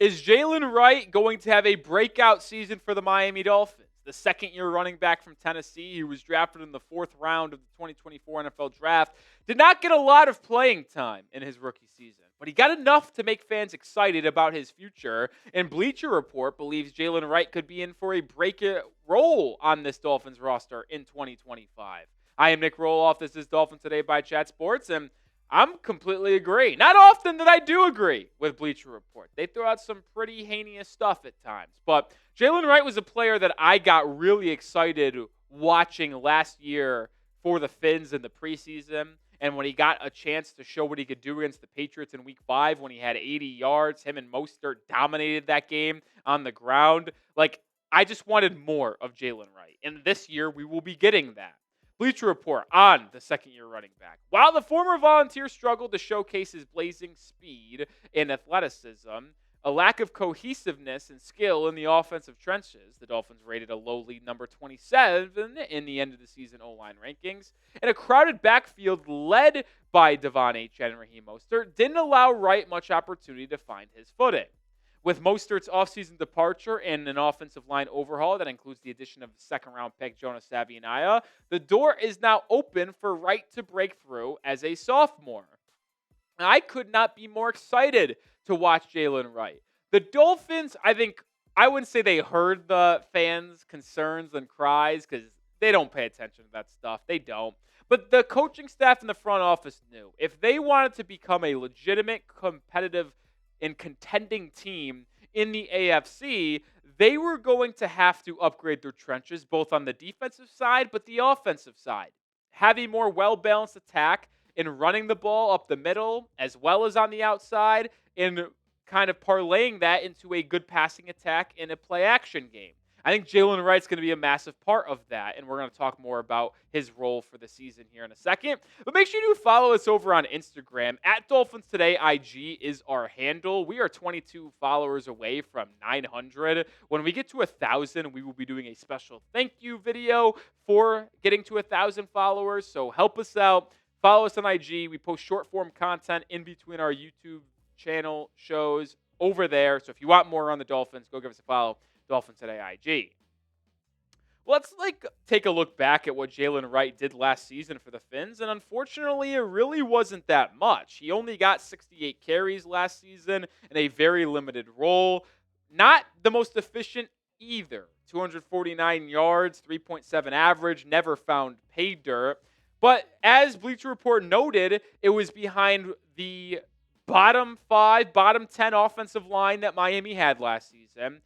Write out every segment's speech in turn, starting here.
Is Jaylen Wright going to have a breakout season for the Miami Dolphins? The second-year running back from Tennessee, who was drafted in the 4th round of the 2024 NFL Draft, did not get a lot of playing time in his rookie season, but he got enough to make fans excited about his future, and Bleacher Report believes Jaylen Wright could be in for a breakout role on this Dolphins roster in 2025. I am Nic Rohloff. This is Dolphins Today by Chat Sports, and I'm completely agree. Not often that I do agree with Bleacher Report. They throw out some pretty heinous stuff at times. But Jaylen Wright was a player that I got really excited watching last year for the Fins in the preseason. And when he got a chance to show what he could do against the Patriots in Week 5, when he had 80 yards, him and Mostert dominated that game on the ground. I just wanted more of Jaylen Wright. And this year, we will be getting that. Bleacher Report on the second-year running back. While the former Volunteer struggled to showcase his blazing speed and athleticism, a lack of cohesiveness and skill in the offensive trenches, the Dolphins rated a lowly number 27 in the end-of-the-season O-line rankings, and a crowded backfield led by De'Von Achane and Raheem Mostert didn't allow Wright much opportunity to find his footing. With Mostert's offseason departure and an offensive line overhaul that includes the addition of the second-round pick Jonah Savaiinaea, the door is now open for Wright to break through as a sophomore. I could not be more excited to watch Jaylen Wright. The Dolphins, I wouldn't say they heard the fans' concerns and cries because they don't pay attention to that stuff. They don't. But the coaching staff and the front office knew if they wanted to become a legitimate, competitive and contending team in the AFC, they were going to have to upgrade their trenches, both on the defensive side, but the offensive side. Have a more well-balanced attack in running the ball up the middle, as well as on the outside, and kind of parlaying that into a good passing attack in a play-action game. I think Jaylen Wright's going to be a massive part of that, and we're going to talk more about his role for the season here in a second. But make sure you follow us over on Instagram. At Dolphins Today IG is our handle. We are 22 followers away from 900. When we get to 1,000, we will be doing a special thank you video for getting to 1,000 followers. So help us out. Follow us on IG. We post short-form content in between our YouTube channel shows over there. So if you want more on the Dolphins, go give us a follow. Dolphins Today IG. Let's take a look back at what Jaylen Wright did last season for the Fins, and unfortunately, it really wasn't that much. He only got 68 carries last season in a very limited role. Not the most efficient either. 249 yards, 3.7 average, never found pay dirt. But as Bleacher Report noted, it was behind the bottom 5, bottom 10 offensive line that Miami had last season.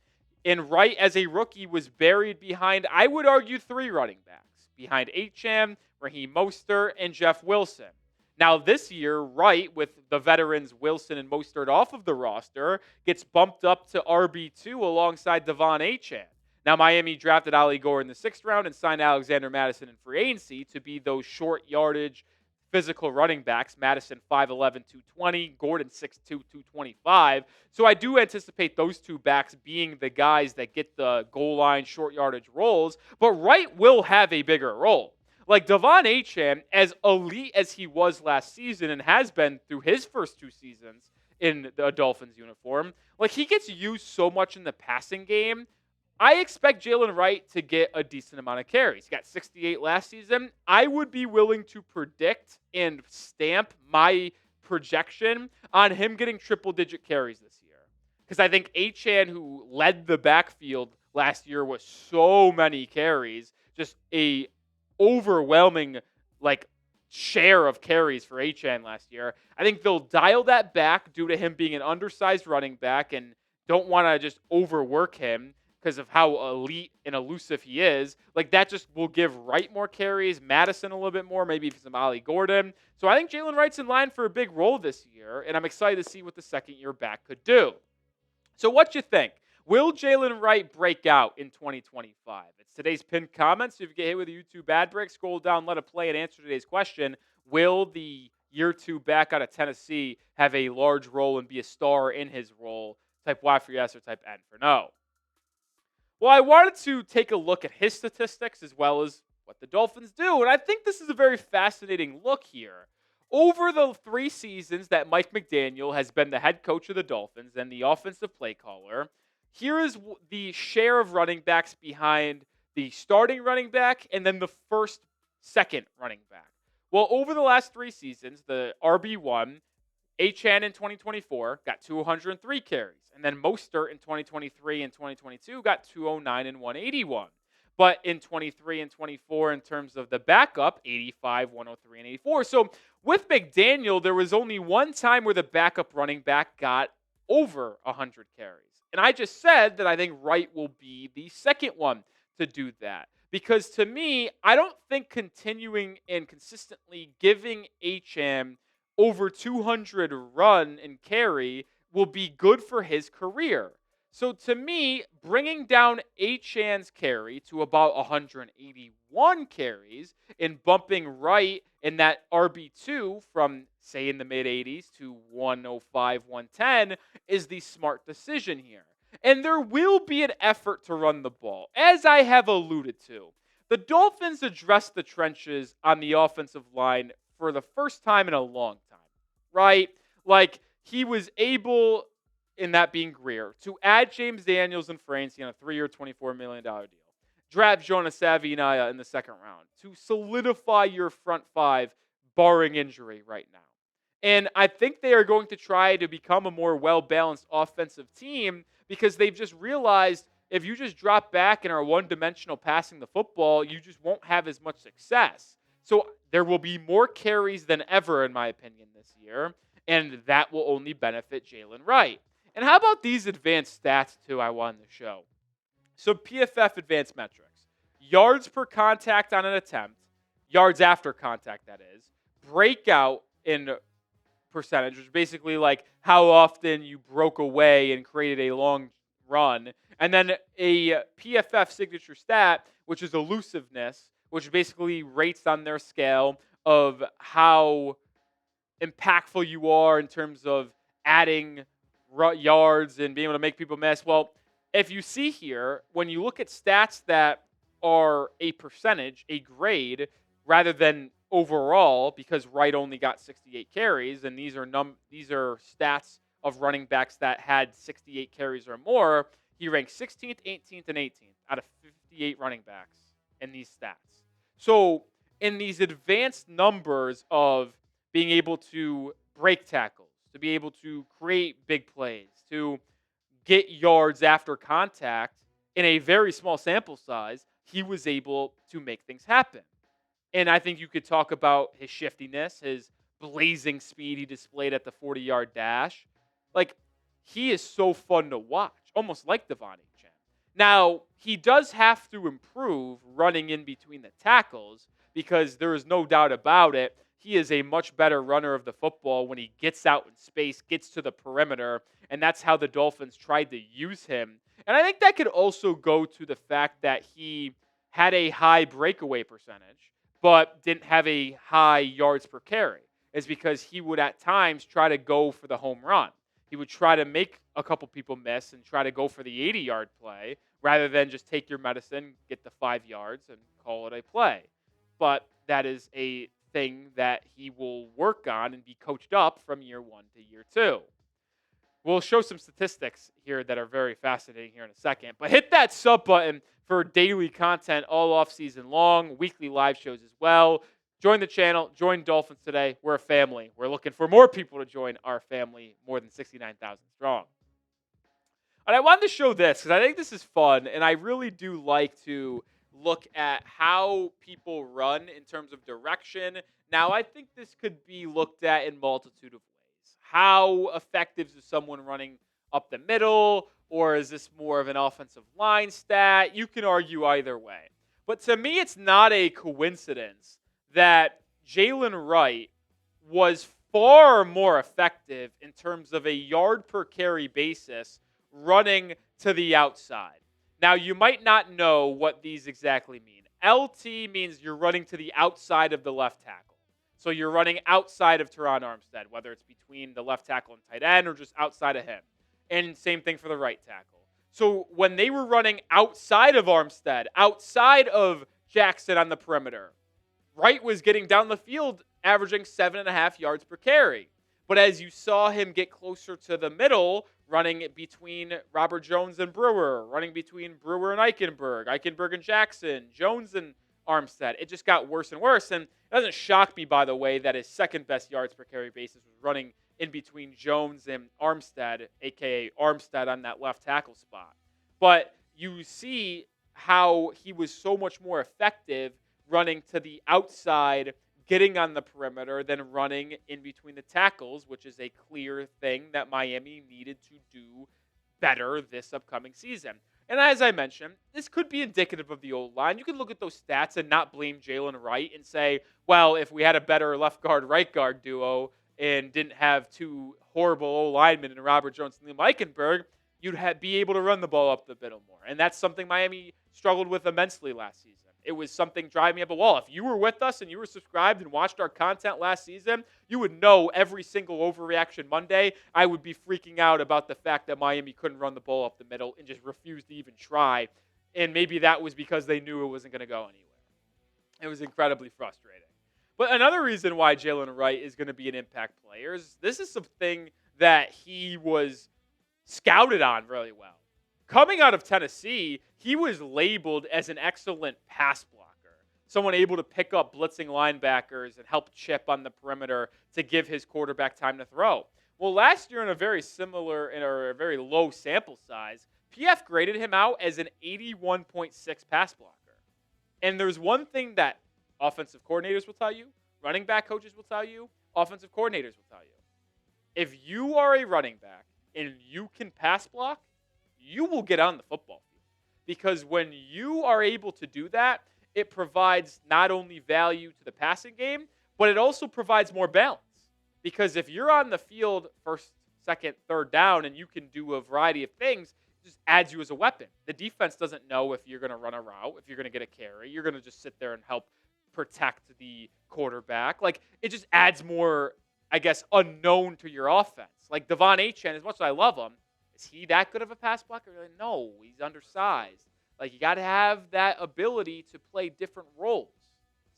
And Wright, as a rookie, was buried behind, I would argue, 3 running backs. Behind Achane, Raheem Mostert, and Jeff Wilson. Now, this year, Wright, with the veterans Wilson and Mostert off of the roster, gets bumped up to RB2 alongside De'Von Achane. Now, Miami drafted Ali Gore in the 6th round and signed Alexander Madison in free agency to be those short yardage physical running backs. Madison 5'11", 220, Gordon 6'2", 225. So I do anticipate those two backs being the guys that get the goal line short yardage roles, but Wright will have a bigger role. De'Von Achane, as elite as he was last season and has been through his first 2 seasons in the Dolphins uniform, he gets used so much in the passing game. I expect Jaylen Wright to get a decent amount of carries. He got 68 last season. I would be willing to predict and stamp my projection on him getting triple-digit carries this year. Because I think Achane, who led the backfield last year with so many carries, just a overwhelming share of carries for Achane last year. I think they'll dial that back due to him being an undersized running back and don't want to just overwork him because of how elite and elusive he is. That just will give Wright more carries, Madison a little bit more, maybe some Ali Gordon. So I think Jaylen Wright's in line for a big role this year, and I'm excited to see what the second-year back could do. So what you think? Will Jaylen Wright break out in 2025? It's today's pinned comment, so if you get hit with a YouTube ad break, scroll down, let it play, and answer today's question. Will the year 2 back out of Tennessee have a large role and be a star in his role? Type Y for yes or type N for no. Well, I wanted to take a look at his statistics as well as what the Dolphins do, and I think this is a very fascinating look here. Over the 3 seasons that Mike McDaniel has been the head coach of the Dolphins and the offensive play caller, here is the share of running backs behind the starting running back and then the second running back. Well, over the last 3 seasons, the RB1, Achane in 2024 got 203 carries. And then Mostert in 2023 and 2022 got 209 and 181. But in 23 and 24, in terms of the backup, 85, 103, and 84. So with McDaniel, there was only one time where the backup running back got over 100 carries. And I just said that I think Wright will be the second one to do that. Because to me, I don't think continuing and consistently giving Achane over 200 run and carry will be good for his career. So to me, bringing down Achane's carry to about 181 carries and bumping Wright in that RB2 from, say, in the mid-80s to 105, 110 is the smart decision here. And there will be an effort to run the ball, as I have alluded to. The Dolphins addressed the trenches on the offensive line for the first time in a long time, right? Like, he was able, in that being Greer, to add James Daniels and Francie on a 3-year, $24 million deal. Draft Jonah Savaiinaea in the second round to solidify your front five, barring injury right now. And I think they are going to try to become a more well-balanced offensive team because they've just realized if you just drop back and are one-dimensional passing the football, you just won't have as much success. So there will be more carries than ever, in my opinion, this year, and that will only benefit Jaylen Wright. And how about these advanced stats, too, I wanted to show? So PFF advanced metrics. Yards per contact on an attempt, yards after contact, that is, breakout in percentage, which is basically like how often you broke away and created a long run, and then a PFF signature stat, which is elusiveness, which basically rates on their scale of how impactful you are in terms of adding yards and being able to make people miss. Well, if you see here, when you look at stats that are a percentage, a grade, rather than overall, because Wright only got 68 carries, and these are stats of running backs that had 68 carries or more, he ranked 16th, 18th, and 18th out of 58 running backs in these stats. So in these advanced numbers of being able to break tackles, to be able to create big plays, to get yards after contact in a very small sample size, he was able to make things happen. And I think you could talk about his shiftiness, his blazing speed he displayed at the 40-yard dash. Like, he is so fun to watch, almost like De'Von Achane. Now, he does have to improve running in between the tackles because there is no doubt about it. He is a much better runner of the football when he gets out in space, gets to the perimeter, and that's how the Dolphins tried to use him. And I think that could also go to the fact that he had a high breakaway percentage, but didn't have a high yards per carry. Is because he would at times try to go for the home run. He would try to make a couple people miss and try to go for the 80-yard play rather than just take your medicine, get the 5 yards, and call it a play. But that is a thing that he will work on and be coached up from year 1 to year 2. We'll show some statistics here that are very fascinating here in a second. But hit that sub button for daily content all off season long, weekly live shows as well. Join the channel. Join Dolphins Today. We're a family. We're looking for more people to join our family, more than 69,000 strong. And I wanted to show this because I think this is fun, and I really do like to look at how people run in terms of direction. Now, I think this could be looked at in multitude of ways. How effective is someone running up the middle, or is this more of an offensive line stat? You can argue either way. But to me, it's not a coincidence that Jaylen Wright was far more effective in terms of a yard per carry basis running to the outside. Now, you might not know what these exactly mean. LT means you're running to the outside of the left tackle. So you're running outside of Teron Armstead, whether it's between the left tackle and tight end or just outside of him. And same thing for the right tackle. So when they were running outside of Armstead, outside of Jackson on the perimeter, Wright was getting down the field averaging 7.5 yards per carry. But as you saw him get closer to the middle, running between Robert Jones and Brewer, running between Brewer and Eichenberg and Jackson, Jones and Armstead, it just got worse and worse. And it doesn't shock me, by the way, that his second best yards per carry basis was running in between Jones and Armstead, a.k.a. Armstead on that left tackle spot. But you see how he was so much more effective running to the outside, getting on the perimeter, than running in between the tackles, which is a clear thing that Miami needed to do better this upcoming season. And as I mentioned, this could be indicative of the old line. You can look at those stats and not blame Jaylen Wright and say, well, if we had a better left guard, right guard duo and didn't have two horrible old linemen in Robert Jones and Liam Eichenberg, you'd be able to run the ball up the middle more. And that's something Miami struggled with immensely last season. It was something driving me up a wall. If you were with us and you were subscribed and watched our content last season, you would know every single Overreaction Monday, I would be freaking out about the fact that Miami couldn't run the ball up the middle and just refused to even try. And maybe that was because they knew it wasn't going to go anywhere. It was incredibly frustrating. But another reason why Jaylen Wright is going to be an impact player is this is something that he was scouted on really well. Coming out of Tennessee, he was labeled as an excellent pass blocker, someone able to pick up blitzing linebackers and help chip on the perimeter to give his quarterback time to throw. Well, last year in a very similar or a very low sample size, PF graded him out as an 81.6 pass blocker. And there's one thing that offensive coordinators will tell you, running back coaches will tell you, offensive coordinators will tell you. If you are a running back and you can pass block, you will get on the football field. Because when you are able to do that, it provides not only value to the passing game, but it also provides more balance. Because if you're on the field first, second, third down, and you can do a variety of things, it just adds you as a weapon. The defense doesn't know if you're going to run a route, if you're going to get a carry. You're going to just sit there and help protect the quarterback. Like, it just adds more, I guess, unknown to your offense. Like De'Von Achane, as much as I love him, is he that good of a pass blocker? Like, no, he's undersized. Like, you got to have that ability to play different roles.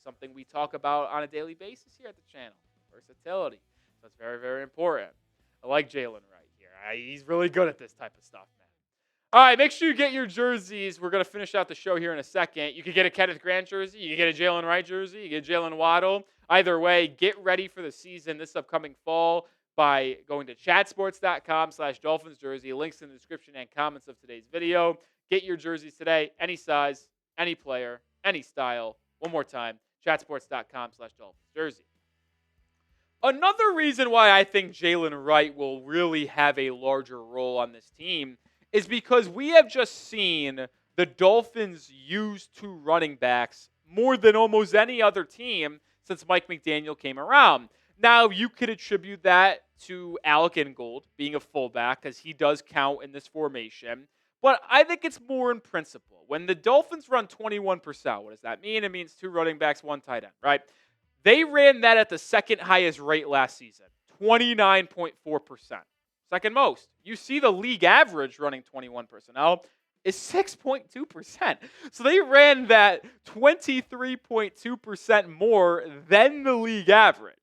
Something we talk about on a daily basis here at the channel. Versatility. So it's very, very important. I like Jaylen right here. He's really good at this type of stuff, man. All right, make sure you get your jerseys. We're going to finish out the show here in a second. You can get a Kenneth Grant jersey. You can get a Jaylen Wright jersey. You get Jalen Waddle. Either way, get ready for the season this upcoming fall by going to chatsports.com/Dolphins jersey. Links in the description and comments of today's video. Get your jerseys today. Any size, any player, any style. One more time, chatsports.com/Dolphins jersey. Another reason why I think Jaylen Wright will really have a larger role on this team is because we have just seen the Dolphins use two running backs more than almost any other team since Mike McDaniel came around. Now, you could attribute that to Alec Ingold being a fullback because he does count in this formation. But I think it's more in principle. When the Dolphins run 21%, what does that mean? It means two running backs, one tight end, right? They ran that at the second highest rate last season, 29.4%. Second most. You see the league average running 21 personnel is 6.2%. So they ran that 23.2% more than the league average.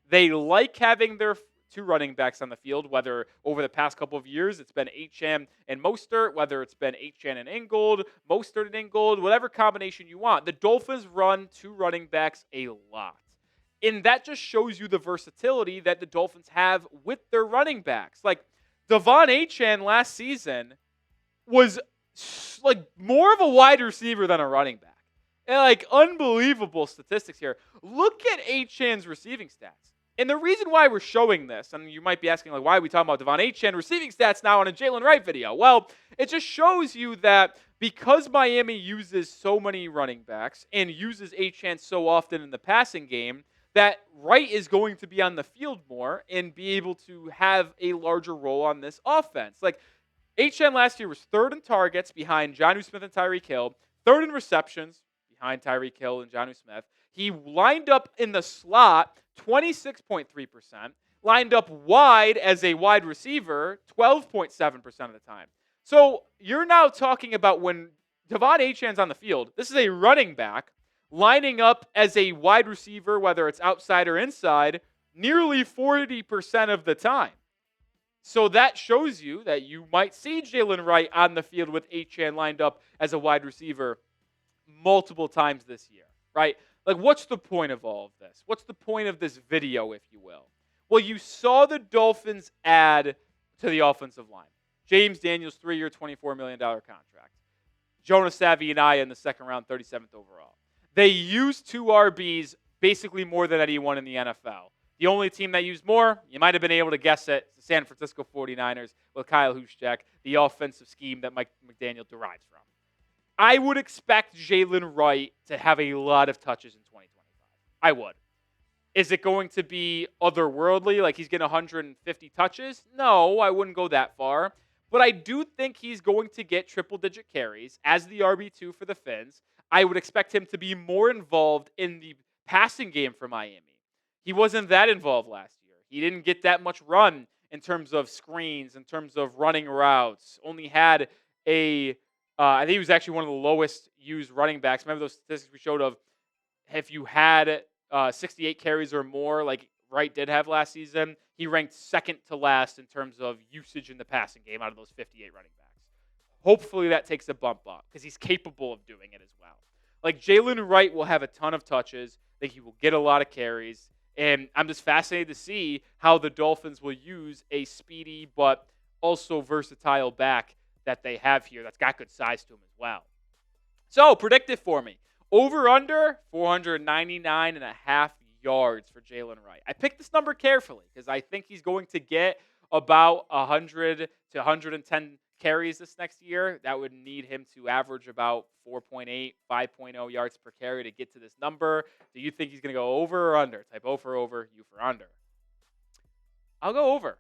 They like having their two running backs on the field, whether over the past couple of years it's been Achane and Mostert, whether it's been Achane and Ingold, Mostert and Ingold, whatever combination you want. The Dolphins run two running backs a lot. And that just shows you the versatility that the Dolphins have with their running backs. Like, De'Von Achane last season was like more of a wide receiver than a running back. And like, unbelievable statistics here. Look at Achane's receiving stats. And the reason why we're showing this, and you might be asking, like, why are we talking about De'Von Achane receiving stats now on a Jaylen Wright video? Well, it just shows you that because Miami uses so many running backs and uses Achane so often in the passing game, that Wright is going to be on the field more and be able to have a larger role on this offense. Like, Achane last year was third in targets behind Jonnu Smith and Tyreek Hill, third in receptions behind Tyreek Hill and Jonnu Smith. He lined up in the slot 26.3%, lined up wide as a wide receiver 12.7% of the time. So you're now talking about when De'Von Achane's on the field, this is a running back lining up as a wide receiver, whether it's outside or inside, nearly 40% of the time. So that shows you that you might see Jaylen Wright on the field with Achane lined up as a wide receiver multiple times this year, right? Like, what's the point of all of this? What's the point of this video, if you will? Well, you saw the Dolphins add to the offensive line. James Daniels, 3-year, $24 million contract. Jonah Savaiinaea in the second round, 37th overall. They used 2 RBs basically more than anyone in the NFL. The only team that used more, you might have been able to guess it, the San Francisco 49ers with Kyle Juszczyk, the offensive scheme that Mike McDaniel derives from. I would expect Jaylen Wright to have a lot of touches in 2025. I would. Is it going to be otherworldly, like he's getting 150 touches? No, I wouldn't go that far. But I do think he's going to get triple-digit carries as the RB2 for the Fins. I would expect him to be more involved in the passing game for Miami. He wasn't that involved last year. He didn't get that much run in terms of screens, in terms of running routes. Only had I think he was actually one of the lowest used running backs. Remember those statistics we showed of if you had 68 carries or more, like Wright did have last season, he ranked second to last in terms of usage in the passing game out of those 58 running backs. Hopefully that takes a bump up because he's capable of doing it as well. Like Jaylen Wright will have a ton of touches. I think he will get a lot of carries. And I'm just fascinated to see how the Dolphins will use a speedy but also versatile back that they have here that's got good size to him as well. So, predict it for me. Over under 499.5 yards for Jaylen Wright. I picked this number carefully because I think he's going to get about 100 to 110 carries this next year. That would need him to average about 4.8, 5.0 yards per carry to get to this number. Do you think he's going to go over or under? Type O for over, U for under. I'll go over.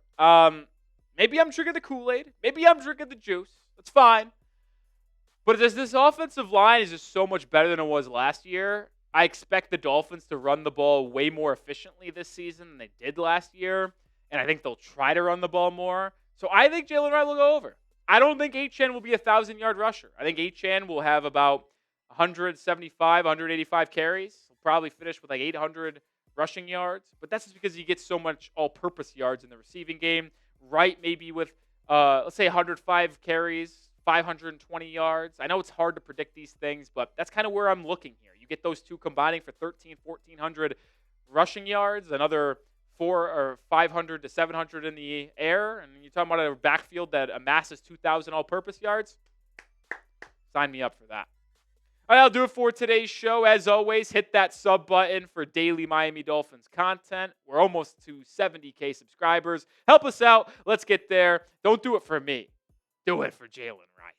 Maybe I'm drinking the Kool-Aid. Maybe I'm drinking the juice. That's fine. But as this offensive line is just so much better than it was last year, I expect the Dolphins to run the ball way more efficiently this season than they did last year. And I think they'll try to run the ball more. So I think Jaylen Wright will go over. I don't think Achane will be a 1,000-yard rusher. I think Achane will have about 175, 185 carries. He'll probably finish with like 800 rushing yards. But that's just because he gets so much all-purpose yards in the receiving game. Wright maybe with, let's say, 105 carries, 520 yards. I know it's hard to predict these things, but that's kind of where I'm looking here. You get those two combining for 1,400 rushing yards, another 400 or 500 to 700 in the air, and you're talking about a backfield that amasses 2,000 all-purpose yards. Sign me up for that. All right, I'll do it for today's show. As always, hit that sub button for daily Miami Dolphins content. We're almost to 70K subscribers. Help us out. Let's get there. Don't do it for me. Do it for Jaylen Wright.